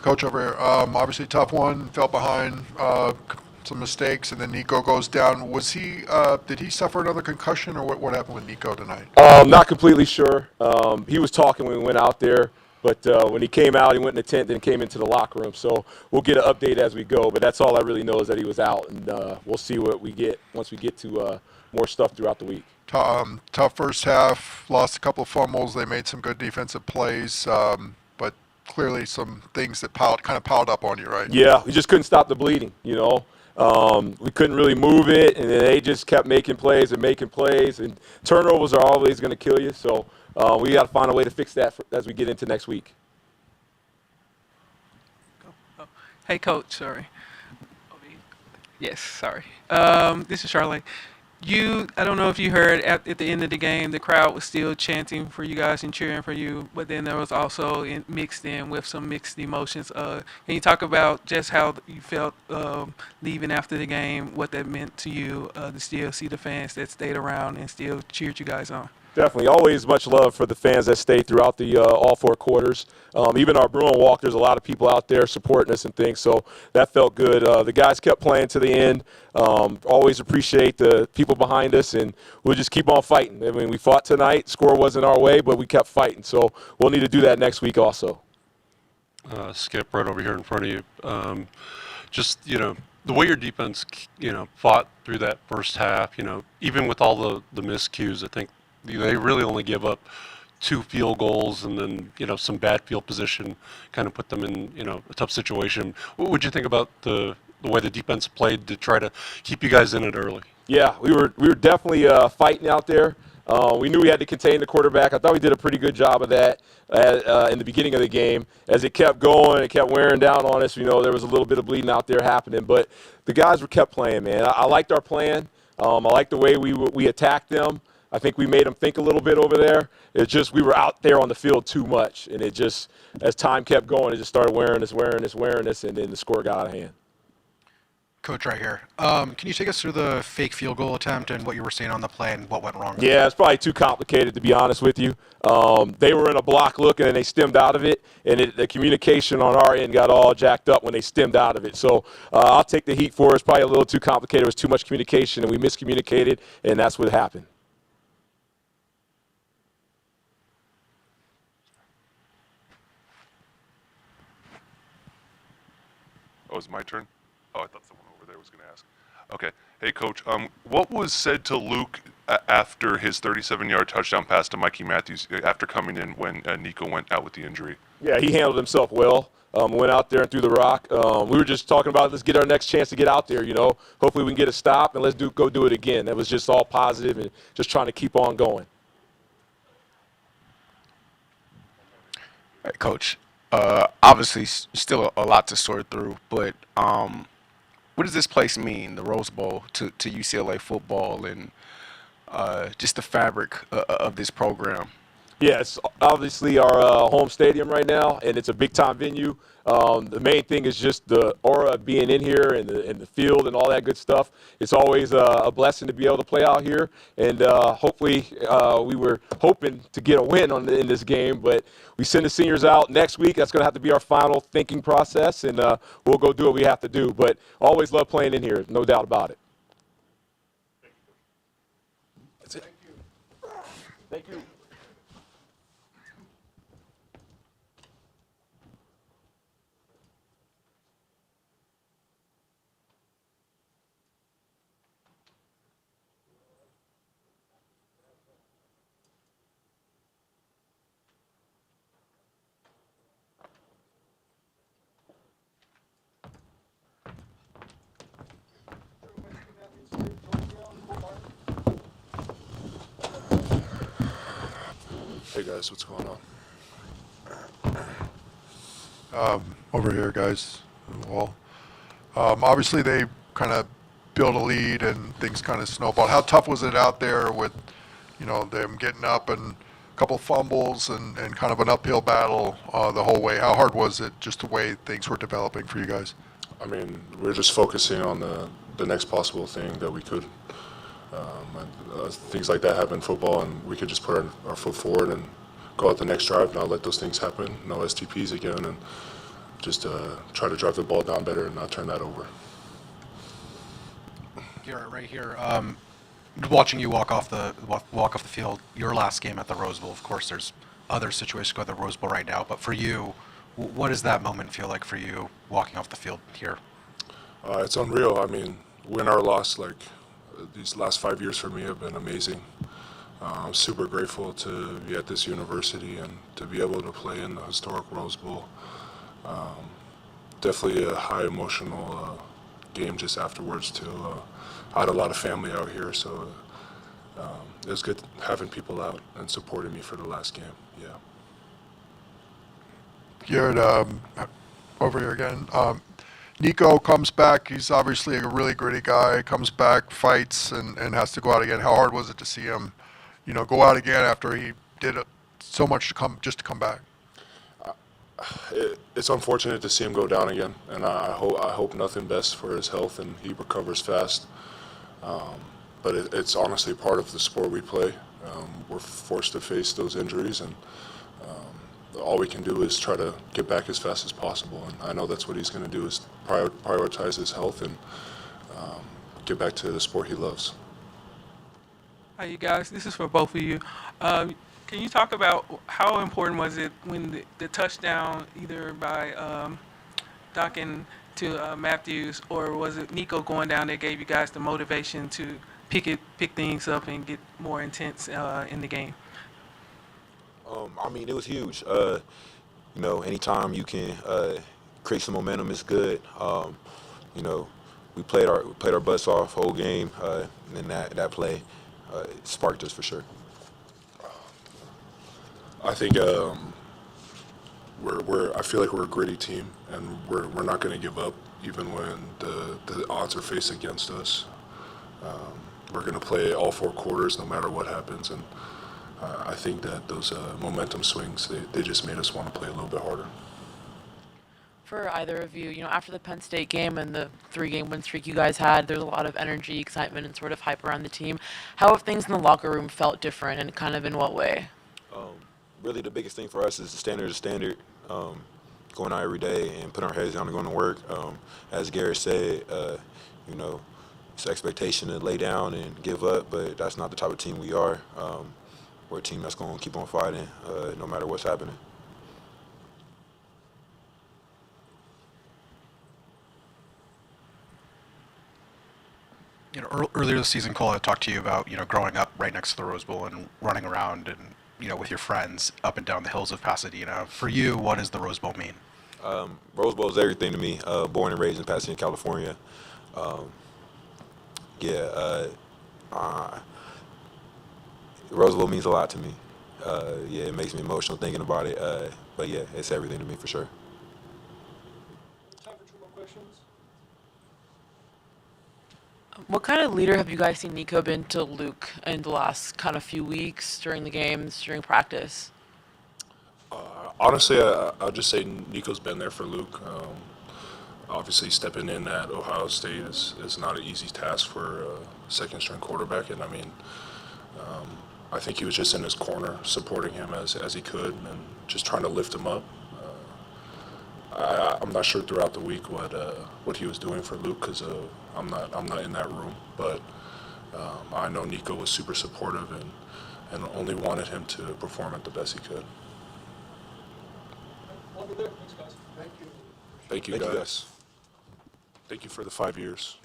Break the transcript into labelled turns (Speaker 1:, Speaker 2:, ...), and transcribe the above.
Speaker 1: Coach over here, obviously tough one, fell behind, some mistakes, and then Nico goes down. Did he suffer another concussion, or what happened with Nico tonight?
Speaker 2: Not completely sure. He was talking when we went out there, but when he came out, he went in the tent, then came into the locker room. So we'll get an update as we go, but that's all I really know is that he was out, and we'll see what we get once we get to more stuff throughout the week.
Speaker 1: Tough first half, lost a couple of fumbles. They made some good defensive plays, but clearly some things that kind of piled up on you, right?
Speaker 2: Yeah, we just couldn't stop the bleeding, you know. We couldn't really move it, and then they just kept making plays, and turnovers are always going to kill you. So we got to find a way to fix that as we get into next week.
Speaker 3: Hey, Coach, sorry. Yes, sorry. This is Charlotte. I don't know if you heard at the end of the game, the crowd was still chanting for you guys and cheering for you, but then there was also mixed in with some mixed emotions. Can you talk about just how you felt leaving after the game, what that meant to you to still see the fans that stayed around and still cheered you guys on?
Speaker 2: Definitely. Always much love for the fans that stayed throughout the all four quarters. Even our Bruin walk, there's a lot of people out there supporting us and things, so that felt good. The guys kept playing to the end. Always appreciate the people behind us, and we'll just keep on fighting. I mean, we fought tonight. Score wasn't our way, but we kept fighting, so we'll need to do that next week also.
Speaker 4: Skip, right over here in front of you. The way your defense, fought through that first half, even with all the miscues, I think they really only give up 2 field goals, and then some bad field position kind of put them in a tough situation. What would you think about the way the defense played to try to keep you guys in it early?
Speaker 2: Yeah, we were definitely fighting out there. We knew we had to contain the quarterback. I thought we did a pretty good job of that in the beginning of the game. As it kept going, it kept wearing down on us. There was a little bit of bleeding out there happening, but the guys kept playing, man. I liked our plan. I liked the way we attacked them. I think we made them think a little bit over there. It's just we were out there on the field too much, and it just, as time kept going, it just started wearing us, and then the score got out of hand.
Speaker 5: Coach, right here. Can you take us through the fake field goal attempt and what you were seeing on the play and what went wrong?
Speaker 2: Yeah, it's probably too complicated, to be honest with you. They were in a block look, and then they stemmed out of it, and the communication on our end got all jacked up when they stemmed out of it. So I'll take the heat for it. It's probably a little too complicated. It was too much communication, and we miscommunicated, and that's what happened.
Speaker 6: Oh, it's my turn? Oh, I thought someone over there was going to ask. Okay. Hey, Coach, what was said to Luke after his 37-yard touchdown pass to Mikey Matthews after coming in when Nico went out with the injury?
Speaker 2: Yeah, he handled himself well. Went out there and threw the rock. We were just talking about let's get our next chance to get out there, Hopefully we can get a stop, and let's go do it again. That was just all positive and just trying to keep on going.
Speaker 7: Hey, Coach. Obviously, still a lot to sort through, but what does this place mean, the Rose Bowl, to UCLA football and just the fabric of this program?
Speaker 2: Yeah, it's obviously our home stadium right now, and it's a big-time venue. The main thing is just the aura of being in here and the field and all that good stuff. It's always a blessing to be able to play out here, and hopefully we were hoping to get a win in this game, but we send the seniors out next week. That's going to have to be our final thinking process, and we'll go do what we have to do. But always love playing in here, no doubt about it. That's it. Thank you.
Speaker 8: Hey guys, what's going on?
Speaker 1: Over here, guys. Well, obviously they kind of built a lead and things kind of snowballed. How tough was it out there with, them getting up and a couple fumbles and kind of an uphill battle the whole way? How hard was it, just the way things were developing for you guys?
Speaker 8: I mean, we're just focusing on the next possible thing that we could. Things like that happen in football, and we could just put our foot forward and go out the next drive, not let those things happen, no STPs again, and just try to drive the ball down better and not turn that over.
Speaker 5: Garrett, right here. Watching you walk off the field, your last game at the Rose Bowl. Of course, there's other situations go at the Rose Bowl right now, but for you, what does that moment feel like for you walking off the field here?
Speaker 8: It's unreal. I mean, win or loss, these last 5 years for me have been amazing. I'm super grateful to be at this university and to be able to play in the historic Rose Bowl. Definitely a high emotional game just afterwards too. I had a lot of family out here, so it was good having people out and supporting me for the last game. Yeah.
Speaker 1: Garrett, over here again. Nico comes back. He's obviously a really gritty guy. Comes back, fights, and has to go out again. How hard was it to see him, go out again after he did so much to come back?
Speaker 8: It's unfortunate to see him go down again, and I hope nothing best for his health and he recovers fast. But it's honestly part of the sport we play. We're forced to face those injuries, and all we can do is try to get back as fast as possible. And I know that's what he's going to do, is prioritize his health and get back to the sport he loves.
Speaker 3: Hi, you guys. This is for both of you. Can you talk about how important was it when the touchdown, either by Duncan to Matthews, or was it Nico going down that gave you guys the motivation to pick things up and get more intense in the game?
Speaker 9: I mean, it was huge. Anytime you can create some momentum is good. We played our butts off whole game, and that play sparked us for sure.
Speaker 8: I think I feel like we're a gritty team, and we're not going to give up even when the odds are faced against us. We're going to play all 4 quarters no matter what happens, and I think that those momentum swings, they just made us want to play a little bit harder.
Speaker 10: For either of you, after the Penn State game and the 3-game win streak you guys had, there's a lot of energy, excitement, and sort of hype around the team. How have things in the locker room felt different, and kind of in what way?
Speaker 9: Really, the biggest thing for us is the standard. Going out every day and putting our heads down and going to work. As Garrett said, it's an expectation to lay down and give up, but that's not the type of team we are. We're a team that's going to keep on fighting no matter what's happening.
Speaker 5: Earlier this season, Cole, I talked to you about growing up right next to the Rose Bowl and running around and with your friends up and down the hills of Pasadena. For you, what does the Rose Bowl mean?
Speaker 9: Rose Bowl is everything to me. Born and raised in Pasadena, California. Rose Bowl means a lot to me. It makes me emotional thinking about it. But yeah, it's everything to me for sure.
Speaker 11: Time for 2 more questions.
Speaker 10: What kind of leader have you guys seen Nico been to Luke in the last kind of few weeks, during the games, during practice?
Speaker 8: Honestly, I'll just say Nico's been there for Luke. Obviously, stepping in at Ohio State is not an easy task for a second-string quarterback, and I think he was just in his corner, supporting him as he could, and just trying to lift him up. I'm not sure throughout the week what he was doing for Luke, because I'm not in that room, but I know Nico was super supportive and only wanted him to perform at the best he could.
Speaker 11: I'll be there. Thanks, guys.
Speaker 8: Thank you, guys. Thank you for the 5 years.